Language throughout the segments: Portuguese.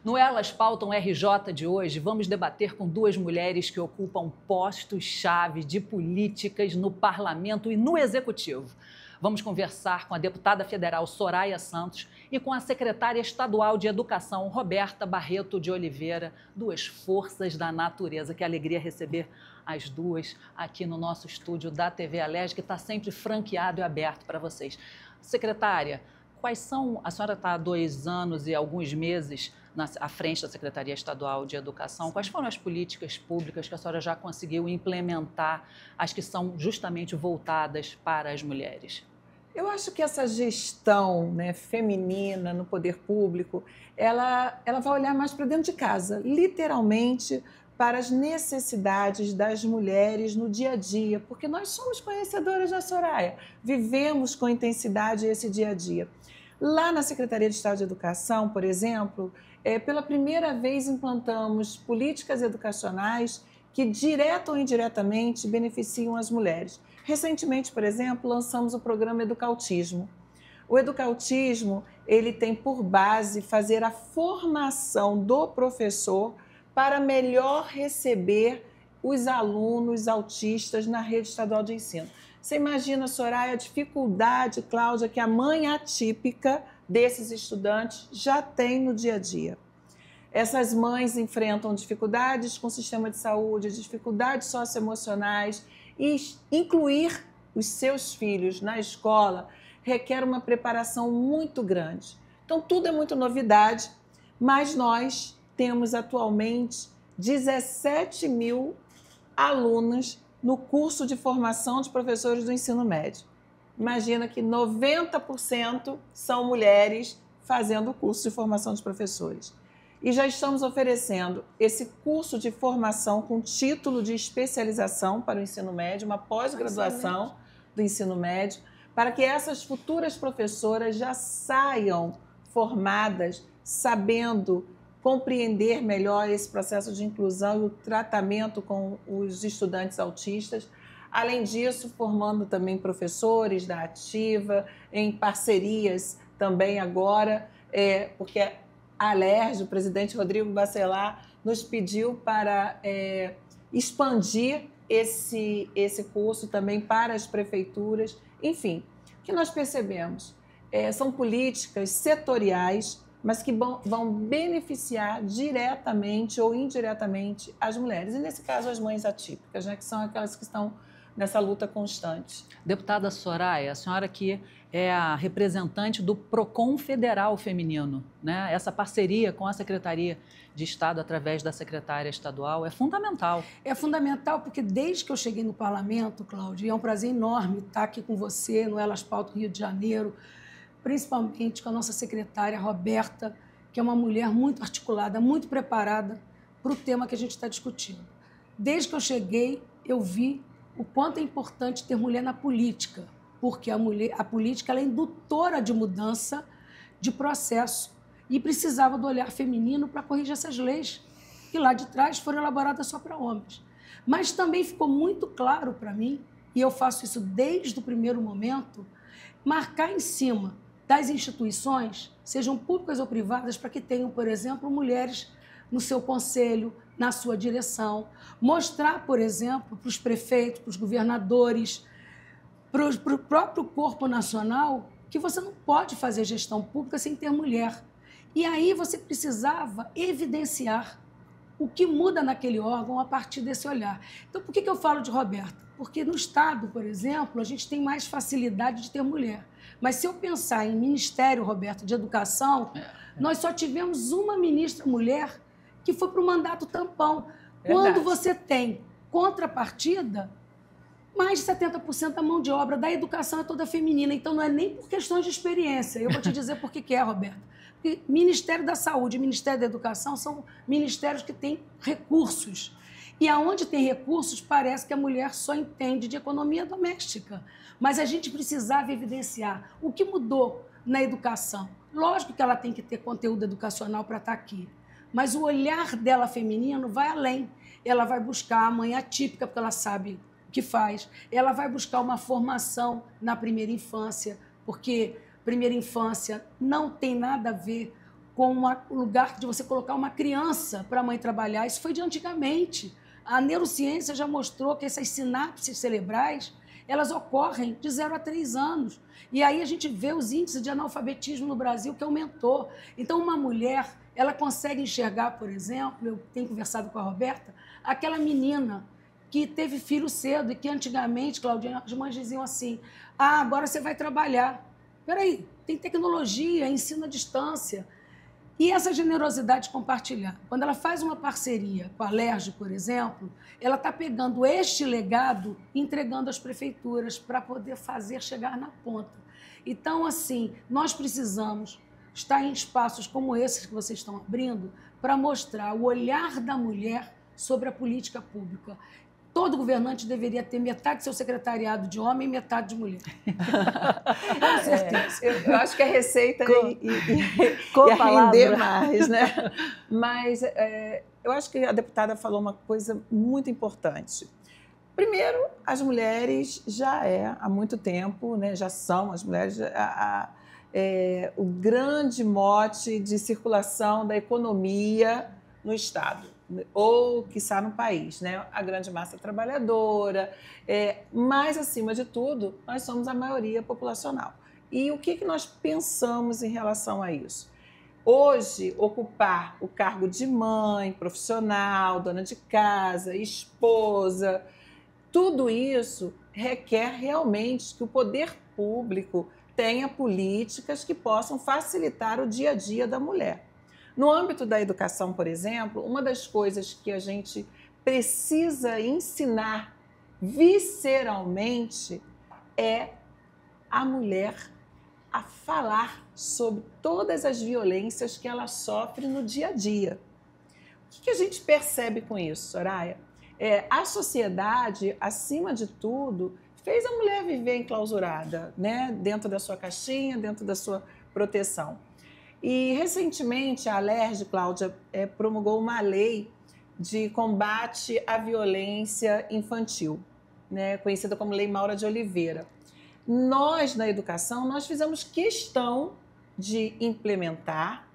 No Elas Pautam RJ de hoje, vamos debater com duas mulheres que ocupam postos-chave de políticas no Parlamento e no Executivo. Vamos conversar com a deputada federal Soraya Santos e com a secretária estadual de Educação, Roberta Barreto de Oliveira, duas forças da natureza. Que alegria receber as duas aqui no nosso estúdio da TV Alerj, que está sempre franqueado e aberto para vocês. Secretária, quais são... A senhora está há 2 anos e alguns meses à frente da Secretaria Estadual de Educação. Quais foram as políticas públicas que a senhora já conseguiu implementar, as que são justamente voltadas para as mulheres? Eu acho que essa gestão, né, feminina no poder público, ela vai olhar mais para dentro de casa, literalmente para as necessidades das mulheres no dia a dia, porque nós somos conhecedoras da Soraya, vivemos com intensidade esse dia a dia. Lá na Secretaria de Estado de Educação, por exemplo, pela primeira vez implantamos políticas educacionais que, direta ou indiretamente, beneficiam as mulheres. Recentemente, por exemplo, lançamos o programa Educautismo. O Educautismo, ele tem por base fazer a formação do professor para melhor receber os alunos autistas na rede estadual de ensino. Você imagina, Soraya, a dificuldade, Cláudia, que a mãe atípica desses estudantes já tem no dia a dia. Essas mães enfrentam dificuldades com o sistema de saúde, dificuldades socioemocionais, e incluir os seus filhos na escola requer uma preparação muito grande. Então, tudo é muito novidade, mas nós temos atualmente 17 mil alunos no curso de formação de professores do ensino médio. Imagina que 90% são mulheres fazendo o curso de formação de professores. E já estamos oferecendo esse curso de formação com título de especialização para o ensino médio, uma pós-graduação do ensino médio, para que essas futuras professoras já saiam formadas, sabendo compreender melhor esse processo de inclusão e o tratamento com os estudantes autistas. Além disso, formando também professores da Ativa, em parcerias também agora, porque a Alerj, o presidente Rodrigo Bacelar, nos pediu para expandir esse curso também para as prefeituras. Enfim, o que nós percebemos? São políticas setoriais, mas que vão beneficiar diretamente ou indiretamente as mulheres. E, nesse caso, as mães atípicas, né, que são aquelas que estão nessa luta constante. Deputada Soraya, a senhora que é a representante do PROCON Federal Feminino, né? Essa parceria com a Secretaria de Estado através da secretária estadual é fundamental. É fundamental porque desde que eu cheguei no Parlamento, Cláudia, é um prazer enorme estar aqui com você no Elas Pautam Rio de Janeiro, principalmente com a nossa secretária Roberta, que é uma mulher muito articulada, muito preparada para o tema que a gente está discutindo. Desde que eu cheguei, eu vi o quanto é importante ter mulher na política, porque a política ela é indutora de mudança de processo e precisava do olhar feminino para corrigir essas leis que lá de trás foram elaboradas só para homens. Mas também ficou muito claro para mim, e eu faço isso desde o primeiro momento, marcar em cima das instituições, sejam públicas ou privadas, para que tenham, por exemplo, mulheres no seu conselho, na sua direção, mostrar, por exemplo, para os prefeitos, para os governadores, para o próprio corpo nacional, que você não pode fazer gestão pública sem ter mulher. E aí você precisava evidenciar o que muda naquele órgão a partir desse olhar. Então, por que eu falo de Roberta? Porque no Estado, por exemplo, a gente tem mais facilidade de ter mulher. Mas se eu pensar em Ministério, Roberta, de Educação, nós só tivemos uma ministra mulher que foi para o mandato tampão. Quando você tem contrapartida, mais de 70% da mão de obra da educação é toda feminina. Então, não é nem por questões de experiência. Eu vou te dizer por que é, Roberta. Porque Ministério da Saúde e Ministério da Educação são ministérios que têm recursos. E aonde tem recursos, parece que a mulher só entende de economia doméstica. Mas a gente precisava evidenciar o que mudou na educação. Lógico que ela tem que ter conteúdo educacional para estar aqui. Mas o olhar dela feminino vai além. Ela vai buscar a mãe atípica, porque ela sabe o que faz. Ela vai buscar uma formação na primeira infância, porque primeira infância não tem nada a ver com um lugar de você colocar uma criança para a mãe trabalhar. Isso foi de antigamente. A neurociência já mostrou que essas sinapses cerebrais, elas ocorrem de 0 a 3 anos. E aí a gente vê os índices de analfabetismo no Brasil que aumentou. Então, uma mulher, ela consegue enxergar, por exemplo, eu tenho conversado com a Roberta, aquela menina que teve filho cedo e que antigamente, Claudinha, as mães diziam assim, agora você vai trabalhar. Peraí, tem tecnologia, ensino à distância. E essa generosidade compartilhada, quando ela faz uma parceria com a Alerj, por exemplo, ela está pegando este legado e entregando às prefeituras para poder fazer chegar na ponta. Então, assim, nós precisamos estar em espaços como esses que vocês estão abrindo para mostrar o olhar da mulher sobre a política pública. Todo governante deveria ter metade do seu secretariado de homem e metade de mulher. Com certeza. Eu acho que a receita ia render mais, né? Mas eu acho que a deputada falou uma coisa muito importante. Primeiro, as mulheres já há muito tempo, né, já são as mulheres o grande mote de circulação da economia no Estado, ou, quiçá, no país, né? A grande massa trabalhadora, mas, acima de tudo, nós somos a maioria populacional. E o que nós pensamos em relação a isso? Hoje, ocupar o cargo de mãe, profissional, dona de casa, esposa, tudo isso requer realmente que o poder público tenha políticas que possam facilitar o dia a dia da mulher. No âmbito da educação, por exemplo, uma das coisas que a gente precisa ensinar visceralmente é a mulher a falar sobre todas as violências que ela sofre no dia a dia. O que a gente percebe com isso, Soraya? A sociedade, acima de tudo, fez a mulher viver enclausurada, né? Dentro da sua caixinha, dentro da sua proteção. E, recentemente, a Alerj, Cláudia, promulgou uma lei de combate à violência infantil, né, conhecida como Lei Maura de Oliveira. Nós, na educação, nós fizemos questão de implementar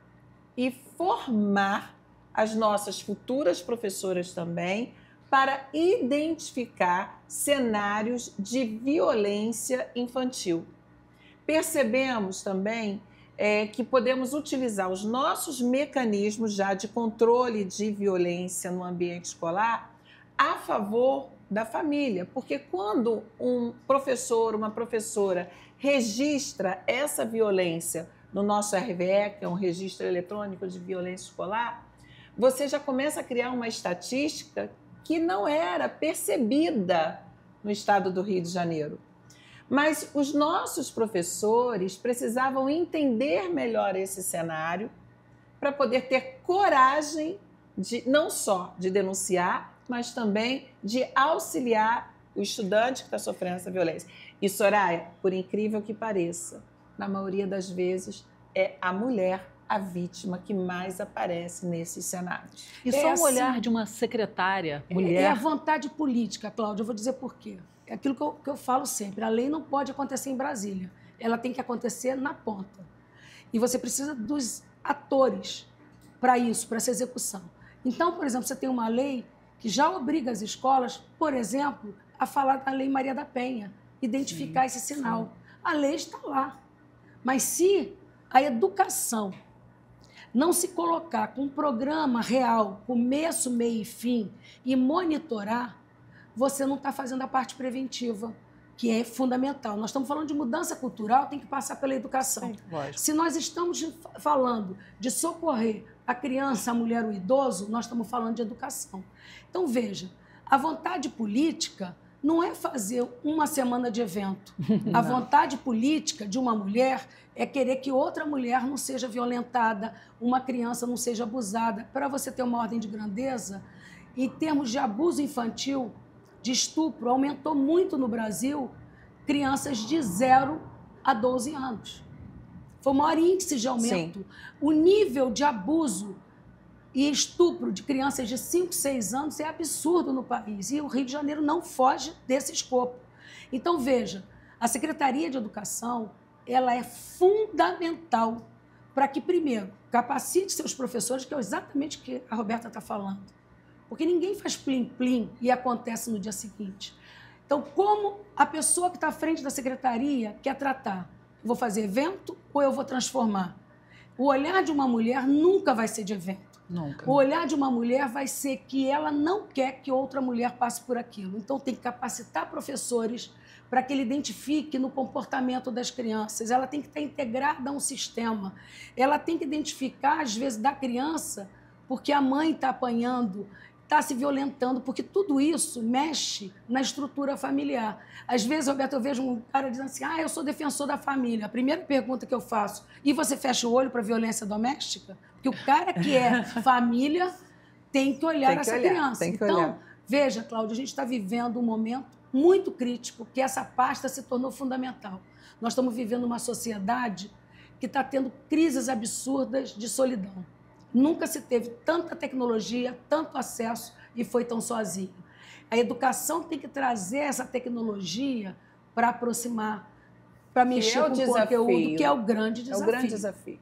e formar as nossas futuras professoras também para identificar cenários de violência infantil. Percebemos também que podemos utilizar os nossos mecanismos já de controle de violência no ambiente escolar a favor da família, porque quando um professor, uma professora registra essa violência no nosso RVE, que é um registro eletrônico de violência escolar, você já começa a criar uma estatística que não era percebida no estado do Rio de Janeiro. Mas os nossos professores precisavam entender melhor esse cenário para poder ter coragem de não só de denunciar, mas também de auxiliar o estudante que está sofrendo essa violência. E, Soraya, por incrível que pareça, na maioria das vezes é a mulher a vítima que mais aparece nesses cenários. E só um olhar de uma secretária mulher... É a vontade política, Cláudia, eu vou dizer por quê. É aquilo que eu falo sempre, a lei não pode acontecer em Brasília, ela tem que acontecer na ponta. E você precisa dos atores para isso, para essa execução. Então, por exemplo, você tem uma lei que já obriga as escolas, por exemplo, a falar da Lei Maria da Penha, identificar esse sinal. Sim. A lei está lá. Mas se a educação não se colocar com um programa real, começo, meio e fim, e monitorar, você não está fazendo a parte preventiva, que é fundamental. Nós estamos falando de mudança cultural, tem que passar pela educação. Sim, se nós estamos falando de socorrer a criança, a mulher, o idoso, nós estamos falando de educação. Então, veja, a vontade política não é fazer uma semana de evento. A vontade política de uma mulher é querer que outra mulher não seja violentada, uma criança não seja abusada. Para você ter uma ordem de grandeza, em termos de abuso infantil, de estupro, aumentou muito no Brasil crianças de 0 a 12 anos. Foi o maior índice de aumento. Sim. O nível de abuso e estupro de crianças de 5, 6 anos é absurdo no país. E o Rio de Janeiro não foge desse escopo. Então, veja, a Secretaria de Educação ela é fundamental para que, primeiro, capacite seus professores, que é exatamente o que a Roberta está falando. Porque ninguém faz plim-plim e acontece no dia seguinte. Então, como a pessoa que está à frente da secretaria quer tratar? Eu vou fazer evento ou eu vou transformar? O olhar de uma mulher nunca vai ser de evento. Nunca. O olhar de uma mulher vai ser que ela não quer que outra mulher passe por aquilo. Então, tem que capacitar professores para que ele identifique no comportamento das crianças. Ela tem que estar integrada a um sistema. Ela tem que identificar, às vezes, da criança, porque a mãe está apanhando, está se violentando, porque tudo isso mexe na estrutura familiar. Às vezes, Roberto, eu vejo um cara dizendo assim, eu sou defensor da família. A primeira pergunta que eu faço, e você fecha o olho para a violência doméstica? Porque o cara que é família tem que olhar essa criança. Então, veja, Cláudia, a gente está vivendo um momento muito crítico, que essa pasta se tornou fundamental. Nós estamos vivendo uma sociedade que está tendo crises absurdas de solidão. Nunca se teve tanta tecnologia, tanto acesso e foi tão sozinho. A educação tem que trazer essa tecnologia para aproximar, para mexer com o conteúdo, que é o grande desafio. É o grande desafio.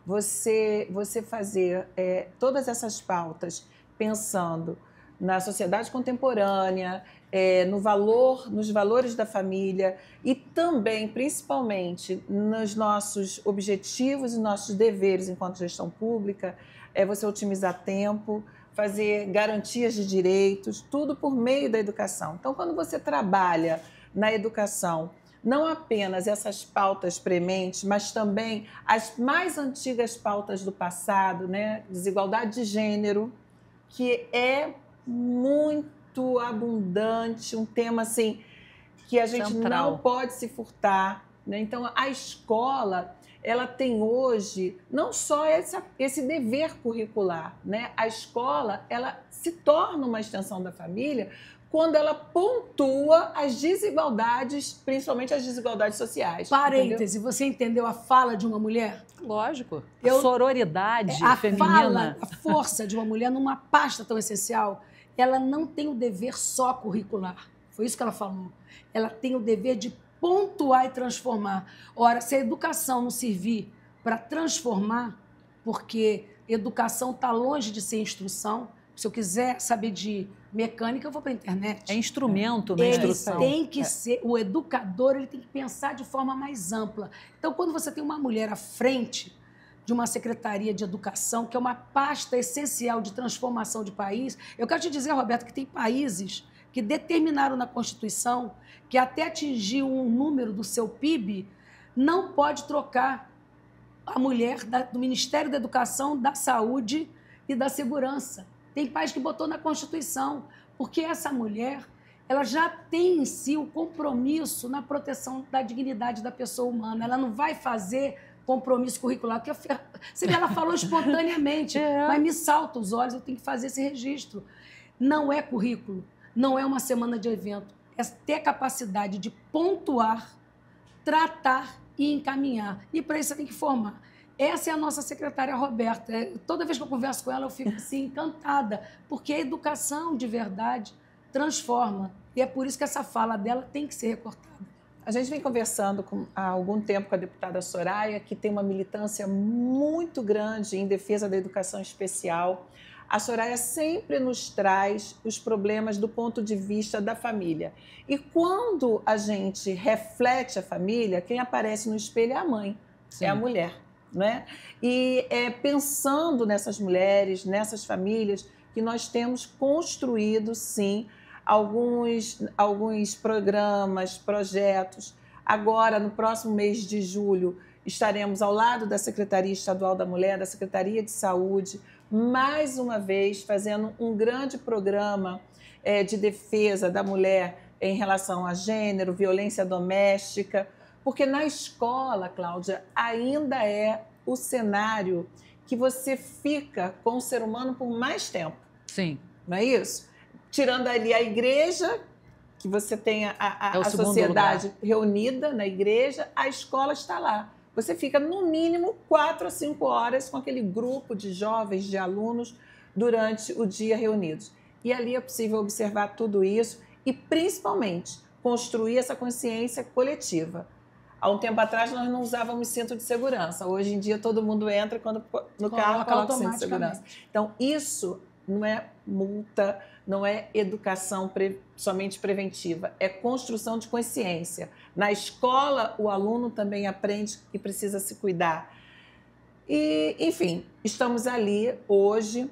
Você fazer todas essas pautas pensando na sociedade contemporânea, nos valores da família e também, principalmente, nos nossos objetivos e nossos deveres enquanto gestão pública, você otimizar tempo, fazer garantias de direitos, tudo por meio da educação. Então, quando você trabalha na educação, não apenas essas pautas prementes, mas também as mais antigas pautas do passado, né? Desigualdade de gênero, que é muito abundante, um tema assim que a gente central. Não pode se furtar, né? Então, a escola, ela tem hoje não só esse dever curricular, né? A escola, ela se torna uma extensão da família quando ela pontua as desigualdades, principalmente as desigualdades sociais. Parêntese, entendeu? Você entendeu a fala de uma mulher? Lógico. A sororidade feminina. Fala, a força de uma mulher numa pasta tão essencial, ela não tem o dever só curricular. Foi isso que ela falou. Ela tem o dever de pontuar e transformar. Ora, se a educação não servir para transformar, porque educação está longe de ser instrução, se eu quiser saber de mecânica, eu vou para a internet. É instrumento na instrução. Tem que ser, o educador ele tem que pensar de forma mais ampla. Então, quando você tem uma mulher à frente de uma secretaria de educação, que é uma pasta essencial de transformação de país, eu quero te dizer, Roberto, que tem países que determinaram na Constituição que até atingir um número do seu PIB, não pode trocar a mulher do Ministério da Educação, da Saúde e da Segurança. Tem país que botou na Constituição, porque essa mulher ela já tem em si o compromisso na proteção da dignidade da pessoa humana. Ela não vai fazer compromisso curricular, porque ela falou espontaneamente, mas me salta os olhos, eu tenho que fazer esse registro. Não é currículo, não é uma semana de evento, é ter capacidade de pontuar, tratar e encaminhar. E para isso você tem que formar. Essa é a nossa secretária Roberta. Toda vez que eu converso com ela, eu fico assim, encantada, porque a educação de verdade transforma. E é por isso que essa fala dela tem que ser recortada. A gente vem conversando há algum tempo com a deputada Soraya, que tem uma militância muito grande em defesa da educação especial. A Soraya sempre nos traz os problemas do ponto de vista da família. E quando a gente reflete a família, quem aparece no espelho é a mãe, é a mulher. Né? E é pensando nessas mulheres, nessas famílias, que nós temos construído, sim, alguns programas, projetos. Agora, no próximo mês de julho, estaremos ao lado da Secretaria Estadual da Mulher, da Secretaria de Saúde, mais uma vez fazendo um grande programa de defesa da mulher em relação a gênero, violência doméstica, porque na escola, Cláudia, ainda é o cenário que você fica com o ser humano por mais tempo. Sim. Não é isso? Tirando ali a igreja, que você tem a sociedade reunida na igreja, a escola está lá. Você fica, no mínimo, 4 a 5 horas com aquele grupo de jovens, de alunos, durante o dia reunidos. E ali é possível observar tudo isso e, principalmente, construir essa consciência coletiva. Há um tempo atrás, nós não usávamos cinto de segurança. Hoje em dia, todo mundo entra quando no carro coloca o cinto de segurança. Então, isso não é multa, não é educação somente preventiva, é construção de consciência. Na escola, o aluno também aprende que precisa se cuidar. E, enfim, estamos ali hoje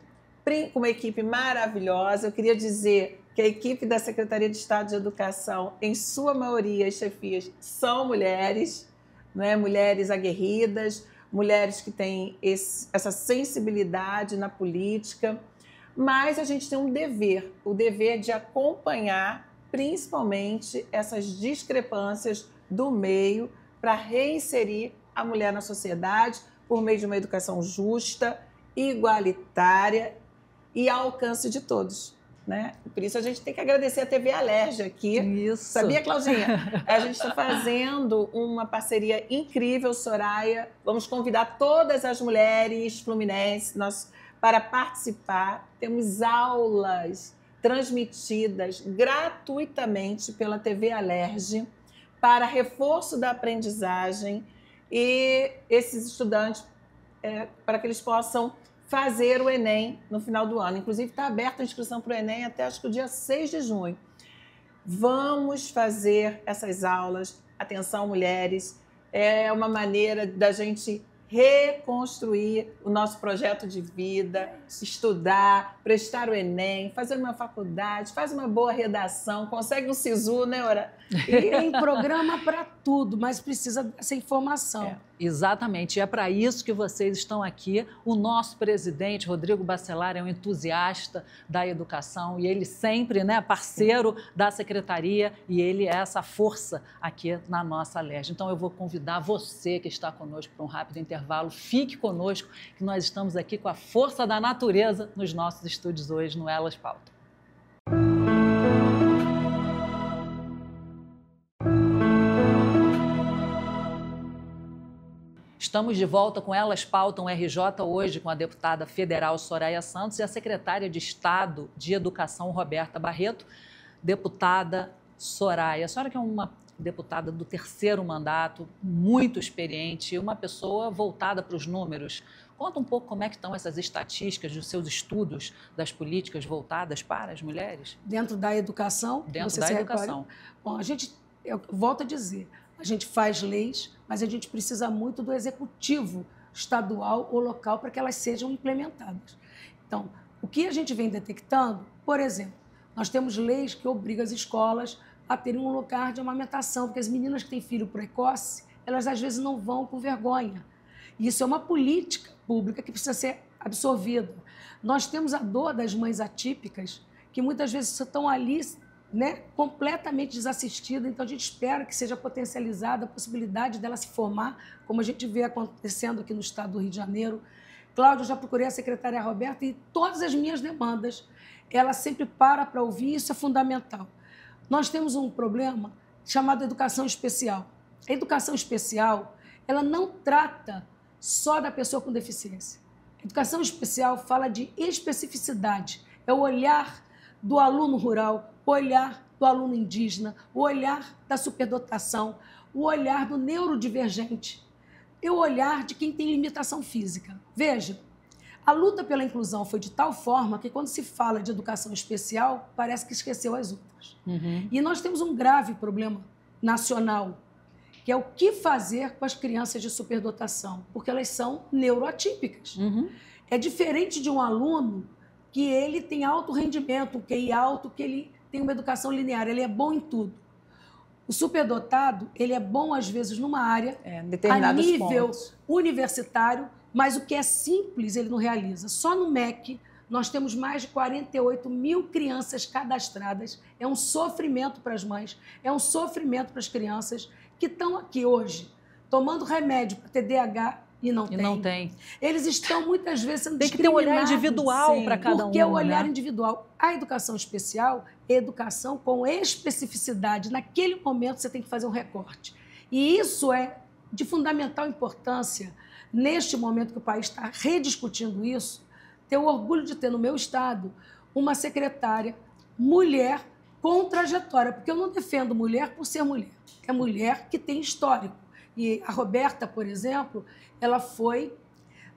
com uma equipe maravilhosa. Eu queria dizer que a equipe da Secretaria de Estado de Educação, em sua maioria, as chefias, são mulheres, né? Mulheres aguerridas, mulheres que têm essa sensibilidade na política, mas a gente tem um dever, o dever de acompanhar principalmente essas discrepâncias do meio para reinserir a mulher na sociedade por meio de uma educação justa, igualitária e ao alcance de todos. Né? Por isso a gente tem que agradecer a TV Alerj aqui. Isso. Sabia, Claudinha? A gente está fazendo uma parceria incrível, Soraya. Vamos convidar todas as mulheres fluminenses para participar. Temos aulas transmitidas gratuitamente pela TV Alerj para reforço da aprendizagem e esses estudantes, para que eles possam fazer o Enem no final do ano. Inclusive, está aberta a inscrição para o Enem até acho que o dia 6 de junho. Vamos fazer essas aulas. Atenção, mulheres. É uma maneira da gente reconstruir o nosso projeto de vida, estudar, prestar o Enem, fazer uma faculdade, faz uma boa redação, consegue um SISU, né, Ora? E tem programa para tudo, mas precisa dessa informação. Exatamente, e é para isso que vocês estão aqui. O nosso presidente, Rodrigo Bacelar, é um entusiasta da educação e ele sempre, né, parceiro da secretaria, e ele é essa força aqui na nossa Alerj. Então eu vou convidar você que está conosco para um rápido intervalo. Fique conosco, que nós estamos aqui com a força da natureza nos nossos estúdios hoje no Elas Pautam. Estamos de volta com Elas Pautam RJ hoje com a deputada federal Soraya Santos e a secretária de Estado de Educação, Roberta Barreto. Deputada Soraya, a senhora que é uma deputada do 3º mandato, muito experiente, uma pessoa voltada para os números. Conta um pouco como é que estão essas estatísticas dos seus estudos das políticas voltadas para as mulheres. Dentro da educação? Dentro da educação. Bom, eu volto a dizer, a gente faz leis, mas a gente precisa muito do executivo estadual ou local para que elas sejam implementadas. Então, o que a gente vem detectando, por exemplo, nós temos leis que obrigam as escolas a terem um lugar de amamentação, porque as meninas que têm filho precoce, elas às vezes não vão com vergonha. E isso é uma política pública que precisa ser absorvida. Nós temos a dor das mães atípicas, que muitas vezes estão ali, né, completamente desassistidas, então a gente espera que seja potencializada a possibilidade dela se formar, como a gente vê acontecendo aqui no estado do Rio de Janeiro. Cláudia, eu já procurei a secretária Roberta e todas as minhas demandas, ela sempre para ouvir, isso é fundamental. Nós temos um problema chamado educação especial. A educação especial, ela não trata só da pessoa com deficiência. A educação especial fala de especificidade, é o olhar do aluno rural, o olhar do aluno indígena, o olhar da superdotação, o olhar do neurodivergente, é o olhar de quem tem limitação física. Veja, a luta pela inclusão foi de tal forma que quando se fala de educação especial, parece que esqueceu as outras. Uhum. E nós temos um grave problema nacional, que é o que fazer com as crianças de superdotação, porque elas são neuroatípicas. Uhum. É diferente de um aluno que ele tem alto rendimento, um QI alto, que ele tem uma educação linear, ele é bom em tudo. O superdotado, ele é bom às vezes numa área, a nível universitário, mas o que é simples ele não realiza. Só no MEC nós temos mais de 48 mil crianças cadastradas. É um sofrimento para as mães, é um sofrimento para as crianças que estão aqui hoje tomando remédio para TDAH e não tem. Eles estão muitas vezes sendo discriminados. Tem que ter um olhar individual para cada um. Porque é o olhar individual. A educação especial é educação com especificidade. Naquele momento você tem que fazer um recorte. E isso é de fundamental importância neste momento que o país está rediscutindo isso, ter o orgulho de ter no meu estado uma secretária mulher com trajetória, porque eu não defendo mulher por ser mulher, é mulher que tem histórico, E a Roberta, por exemplo, ela foi,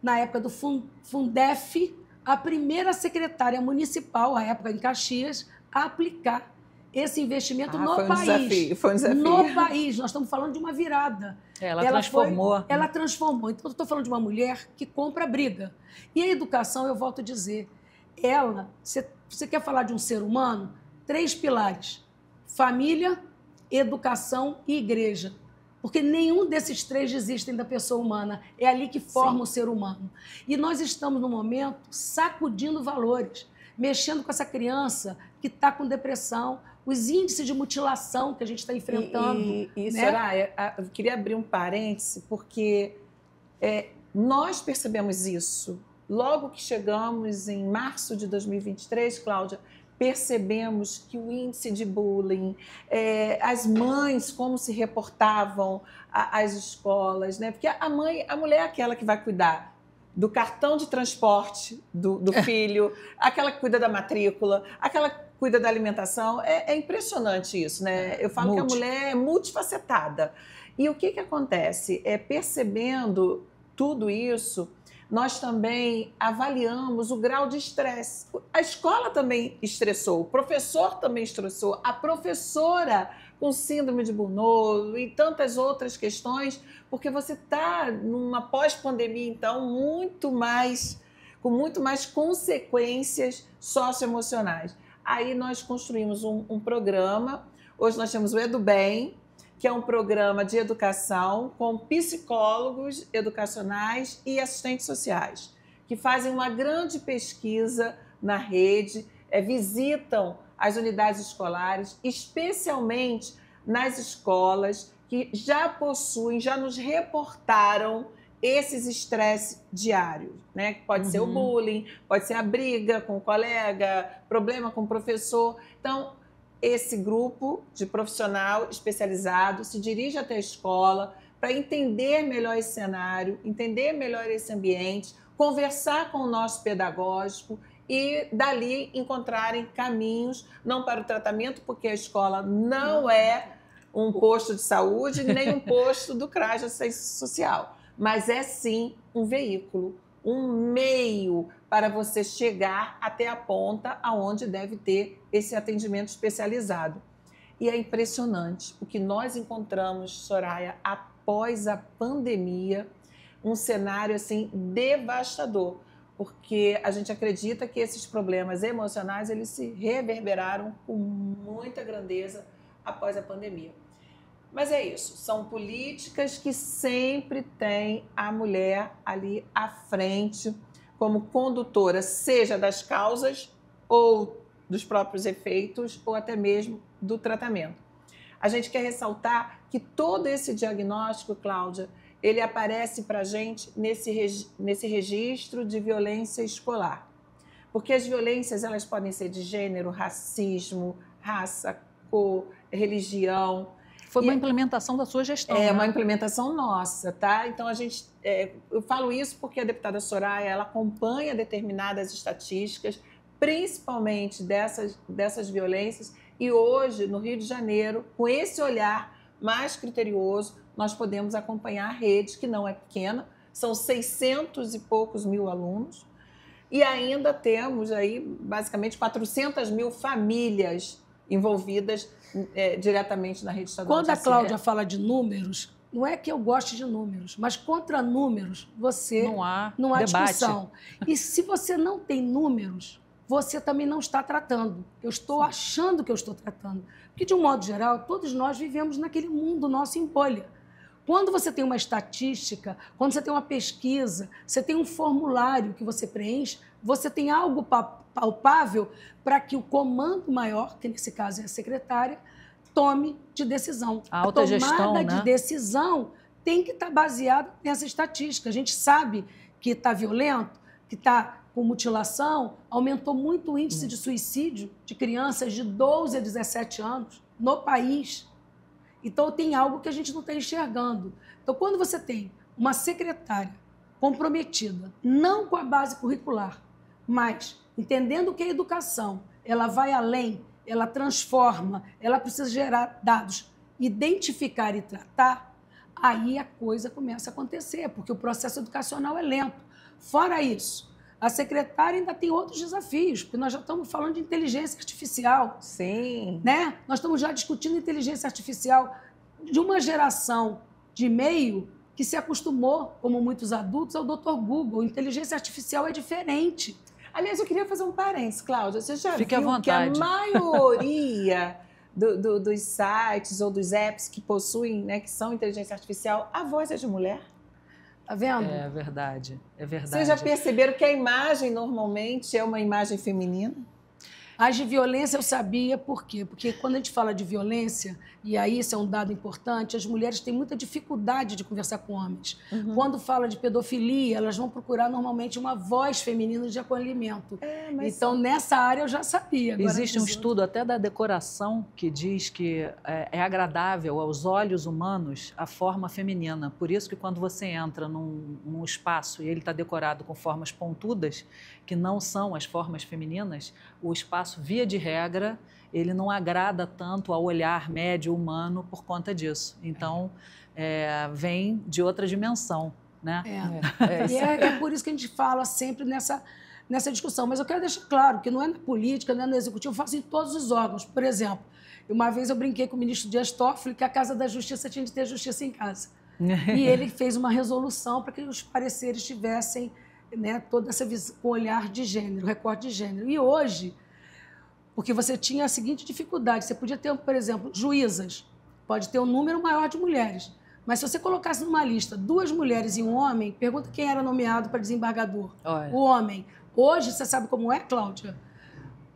na época do Fundef, a primeira secretária municipal, à época em Caxias, a aplicar esse investimento no país. Foi um desafio. No país. Nós estamos falando de uma virada. Ela transformou. Ela transformou. Então, eu estou falando de uma mulher que compra briga. E a educação, eu volto a dizer, você quer falar de um ser humano? 3 pilares: família, educação e igreja. Porque nenhum desses 3 desistem da pessoa humana. É ali que forma o ser humano. E nós estamos, no momento, sacudindo valores, mexendo com essa criança que está com depressão, os índices de mutilação que a gente está enfrentando. E né? Soraya, eu queria abrir um parêntese, porque nós percebemos isso. Logo que chegamos em março de 2023, Cláudia, percebemos que o índice de bullying, as mães, como se reportavam às escolas, né? Porque a mulher é aquela que vai cuidar do cartão de transporte do filho, aquela que cuida da matrícula, aquela que cuida da alimentação. É impressionante isso, né? Eu falo que a mulher é multifacetada. E o que acontece? Percebendo tudo isso, nós também avaliamos o grau de estresse. A escola também estressou, o professor também estressou, a professora com síndrome de Burnout e tantas outras questões, porque você está numa pós-pandemia, então, com muito mais consequências socioemocionais. Aí nós construímos um programa, hoje nós temos o EduBem, que é um programa de educação com psicólogos educacionais e assistentes sociais, que fazem uma grande pesquisa na rede, visitam as unidades escolares, especialmente nas escolas que já possuem, já nos reportaram esses estresses diários, né? Pode ser o bullying, pode ser a briga com o colega, problema com o professor. Então, esse grupo de profissional especializado se dirige até a escola para entender melhor esse cenário, entender melhor esse ambiente, conversar com o nosso pedagógico e, dali, encontrarem caminhos, não para o tratamento, porque a escola não é um posto de saúde, nem um posto do CRAS de assistência social, mas é, sim, um veículo, um meio para você chegar até a ponta aonde deve ter esse atendimento especializado. E é impressionante o que nós encontramos, Soraya, após a pandemia, um cenário assim devastador, porque a gente acredita que esses problemas emocionais eles se reverberaram com muita grandeza após a pandemia. Mas é isso, são políticas que sempre têm a mulher ali à frente como condutora, seja das causas ou dos próprios efeitos ou até mesmo do tratamento. A gente quer ressaltar que todo esse diagnóstico, Cláudia, ele aparece para a gente nesse registro de violência escolar. Porque as violências elas podem ser de gênero, racismo, raça, cor, religião. Foi uma implementação da sua gestão. É, né? Uma implementação nossa, tá? Então, eu falo isso porque a deputada Soraya, ela acompanha determinadas estatísticas, principalmente dessas violências, e hoje, no Rio de Janeiro, com esse olhar mais criterioso, nós podemos acompanhar a rede, que não é pequena, são 600 e poucos mil alunos, e ainda temos aí, basicamente, 400 mil famílias envolvidas diretamente na rede estadual. Quando a Cláudia fala de números, não é que eu goste de números, mas contra números não há discussão. E se você não tem números, você também não está tratando. Eu estou achando que eu estou tratando. Porque, de um modo geral, todos nós vivemos naquele mundo nosso em bolha. Quando você tem uma estatística, quando você tem uma pesquisa, você tem um formulário que você preenche, você tem algo palpável para que o comando maior, que nesse caso é a secretária, tome de decisão. A autogestão, tomada de decisão tem que estar baseada nessa estatística. A gente sabe que está violento, que está com mutilação, aumentou muito o índice de suicídio de crianças de 12 a 17 anos no país. Então, tem algo que a gente não está enxergando. Então, quando você tem uma secretária comprometida, não com a base curricular, mas entendendo que a educação ela vai além, ela transforma, ela precisa gerar dados, identificar e tratar, aí a coisa começa a acontecer, porque o processo educacional é lento. Fora isso, a secretária ainda tem outros desafios, porque nós já estamos falando de inteligência artificial. Sim. Né? Nós estamos já discutindo inteligência artificial de uma geração de meio que se acostumou, como muitos adultos, ao Dr. Google. Inteligência artificial é diferente. Aliás, eu queria fazer um parênteses, Cláudia. Você já Fique à viu que a vontade. maioria dos sites ou dos apps que possuem, né, que são inteligência artificial, a voz é de mulher? Tá vendo? É verdade, é verdade. Vocês já perceberam que a imagem normalmente é uma imagem feminina? As de violência eu sabia por quê? Porque quando a gente fala de violência, e aí isso é um dado importante, as mulheres têm muita dificuldade de conversar com homens. Quando fala de pedofilia, elas vão procurar normalmente uma voz feminina de acolhimento. Então, nessa área eu já sabia. Agora, existe um estudo até da decoração que diz que é agradável aos olhos humanos a forma feminina. Por isso que quando você entra num espaço e ele está decorado com formas pontudas, que não são as formas femininas, o espaço, via de regra, ele não agrada tanto ao olhar médio humano por conta disso. Então, vem de outra dimensão, né? E é por isso que a gente fala sempre nessa discussão. Mas eu quero deixar claro que não é na política, não é no executivo, eu faço em todos os órgãos. Por exemplo, uma vez eu brinquei com o ministro Dias Toffoli que a Casa da Justiça tinha de ter justiça em casa. E ele fez uma resolução para que os pareceres tivessem, né, toda essa visão, com olhar de gênero, recorte de gênero. E hoje, porque você tinha a seguinte dificuldade, você podia ter, por exemplo, juízas, pode ter um número maior de mulheres, mas se você colocasse numa lista 2 mulheres e um homem, pergunta quem era nomeado para desembargador. Olha. O homem. Hoje, você sabe como é, Cláudia?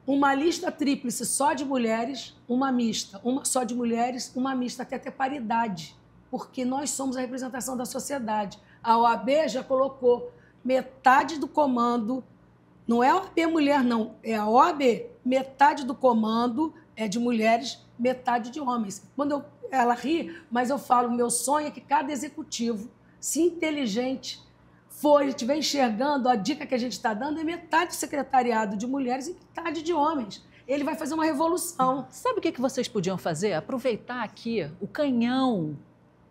Uma lista tríplice só de mulheres, uma mista. Uma só de mulheres, uma mista, até ter paridade, porque nós somos a representação da sociedade. A OAB já colocou metade do comando, não é a OAB mulher, não, é a OAB. Metade do comando é de mulheres, metade de homens. Quando ela ri, mas eu falo, meu sonho é que cada executivo, se inteligente for, estiver enxergando, a dica que a gente está dando é metade do secretariado de mulheres e metade de homens. Ele vai fazer uma revolução. Sabe o que vocês podiam fazer? Aproveitar aqui o canhão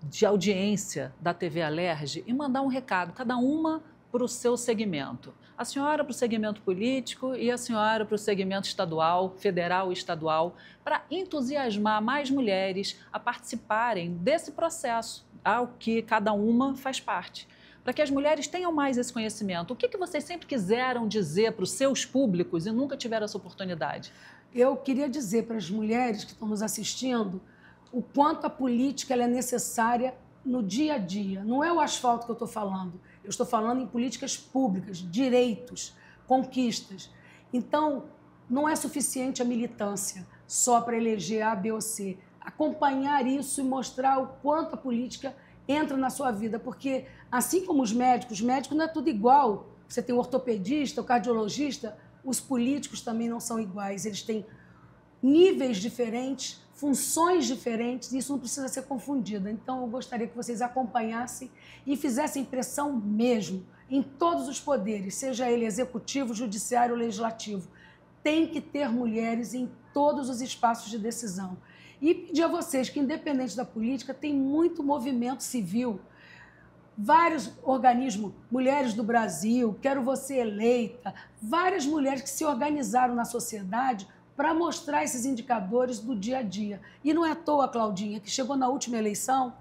de audiência da TV Alerj e mandar um recado, cada uma para o seu segmento. A senhora para o segmento político e a senhora para o segmento estadual, federal e estadual, para entusiasmar mais mulheres a participarem desse processo, ao que cada uma faz parte. Para que as mulheres tenham mais esse conhecimento. O que vocês sempre quiseram dizer para os seus públicos e nunca tiveram essa oportunidade? Eu queria dizer para as mulheres que estão nos assistindo o quanto a política ela é necessária no dia a dia. Não é o asfalto que eu estou falando. Eu estou falando em políticas públicas, direitos, conquistas. Então, não é suficiente a militância só para eleger A, B ou C. Acompanhar isso e mostrar o quanto a política entra na sua vida. Porque, assim como os médicos não é tudo igual. Você tem o ortopedista, o cardiologista, os políticos também não são iguais. Eles têm níveis diferentes, funções diferentes, e isso não precisa ser confundido. Então, eu gostaria que vocês acompanhassem e fizessem pressão mesmo em todos os poderes, seja ele executivo, judiciário ou legislativo. Tem que ter mulheres em todos os espaços de decisão. E pedir a vocês que, independente da política, tem muito movimento civil, vários organismos, Mulheres do Brasil, Quero Você Eleita, várias mulheres que se organizaram na sociedade para mostrar esses indicadores do dia a dia. E não é à toa, Claudinha, que chegou na última eleição,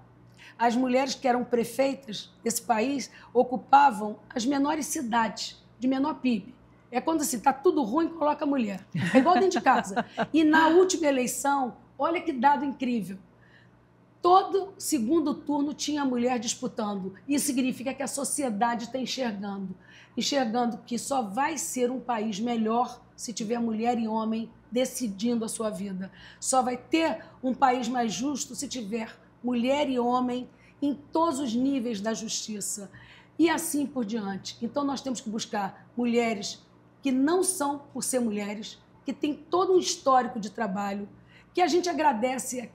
as mulheres que eram prefeitas desse país ocupavam as menores cidades, de menor PIB. É quando assim, está tudo ruim, coloca a mulher. É igual dentro de casa. E na última eleição, olha que dado incrível. Todo segundo turno tinha mulher disputando. Isso significa que a sociedade está enxergando que só vai ser um país melhor se tiver mulher e homem decidindo a sua vida. Só vai ter um país mais justo se tiver mulher e homem em todos os níveis da justiça. E assim por diante. Então, nós temos que buscar mulheres que não são por ser mulheres, que têm todo um histórico de trabalho, que a gente agradece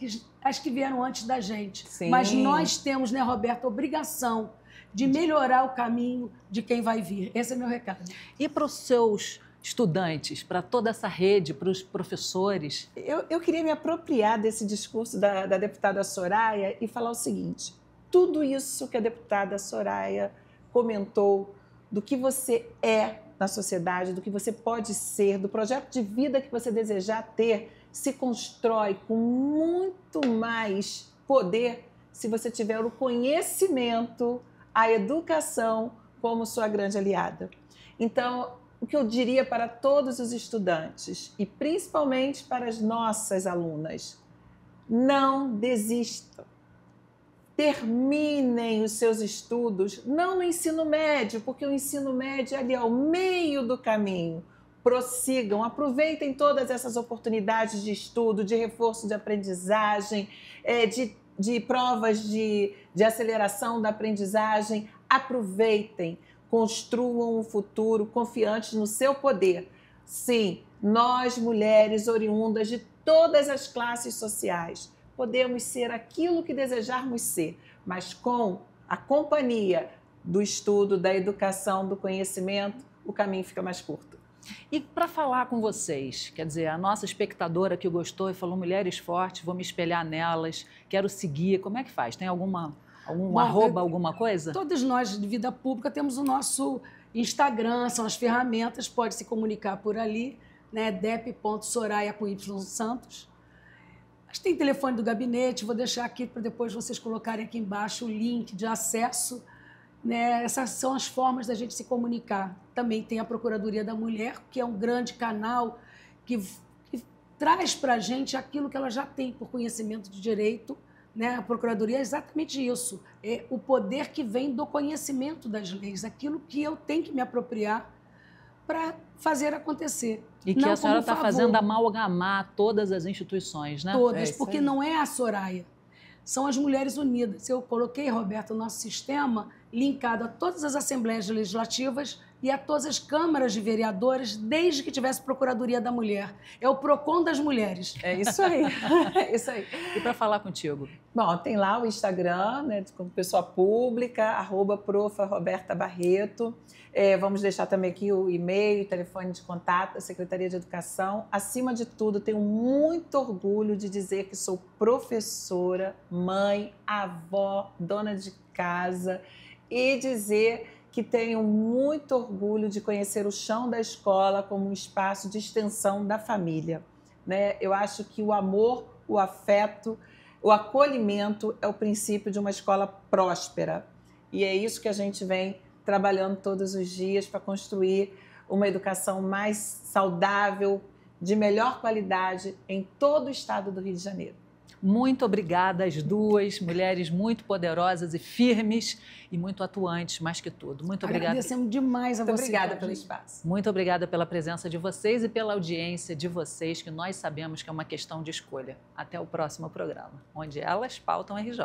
as que vieram antes da gente. Sim. Mas nós temos, né, Roberta, a obrigação de melhorar o caminho de quem vai vir. Esse é meu recado. E para os seus estudantes, para toda essa rede, para os professores? Eu queria me apropriar desse discurso da deputada Soraya e falar o seguinte: tudo isso que a deputada Soraya comentou, do que você é na sociedade, do que você pode ser, do projeto de vida que você desejar ter, se constrói com muito mais poder se você tiver o conhecimento, a educação como sua grande aliada. Então, o que eu diria para todos os estudantes, e principalmente para as nossas alunas, não desistam. Terminem os seus estudos, não no ensino médio, porque o ensino médio é ali ao meio do caminho. Prossigam, aproveitem todas essas oportunidades de estudo, de reforço de aprendizagem, de provas de aceleração da aprendizagem. Aproveitem, construam um futuro confiantes no seu poder. Sim, nós, mulheres oriundas de todas as classes sociais, podemos ser aquilo que desejarmos ser, mas com a companhia do estudo, da educação, do conhecimento, o caminho fica mais curto. E para falar com vocês, quer dizer, a nossa espectadora que gostou e falou mulheres fortes, vou me espelhar nelas, quero seguir, como é que faz? Tem algum arroba, alguma coisa? Todos nós de vida pública temos o nosso Instagram, são as ferramentas, pode se comunicar por ali, né? dep.soraya com Y Santos. Mas tem telefone do gabinete, vou deixar aqui para depois vocês colocarem aqui embaixo o link de acesso. Né? Essas são as formas da gente se comunicar. Também tem a Procuradoria da Mulher, que é um grande canal que traz para a gente aquilo que ela já tem por conhecimento de direito. Né? A Procuradoria é exatamente isso, é o poder que vem do conhecimento das leis, aquilo que eu tenho que me apropriar para fazer acontecer. E que a senhora está fazendo amalgamar todas as instituições, né? Todas, porque não é a Soraya, são as Mulheres Unidas. Eu coloquei, Roberta, o nosso sistema linkado a todas as assembleias legislativas e a todas as câmaras de vereadores, desde que tivesse Procuradoria da Mulher. É o PROCON das mulheres. É isso aí. É isso aí. E para falar contigo? Bom, tem lá o Instagram, né, como pessoa pública, @profa.roberta.barreto. Vamos deixar também aqui o e-mail, o telefone de contato da Secretaria de Educação. Acima de tudo, tenho muito orgulho de dizer que sou professora, mãe, avó, dona de casa e dizer que tenho muito orgulho de conhecer o chão da escola como um espaço de extensão da família. Né? Eu acho que o amor, o afeto, o acolhimento é o princípio de uma escola próspera. E é isso que a gente vem trabalhando todos os dias para construir uma educação mais saudável, de melhor qualidade em todo o estado do Rio de Janeiro. Muito obrigada às duas, mulheres muito poderosas e firmes e muito atuantes, mais que tudo. Muito obrigada. Agradecemos demais a você. Muito obrigada pelo espaço. Muito obrigada pela presença de vocês e pela audiência de vocês, que nós sabemos que é uma questão de escolha. Até o próximo programa, onde elas pautam RJ.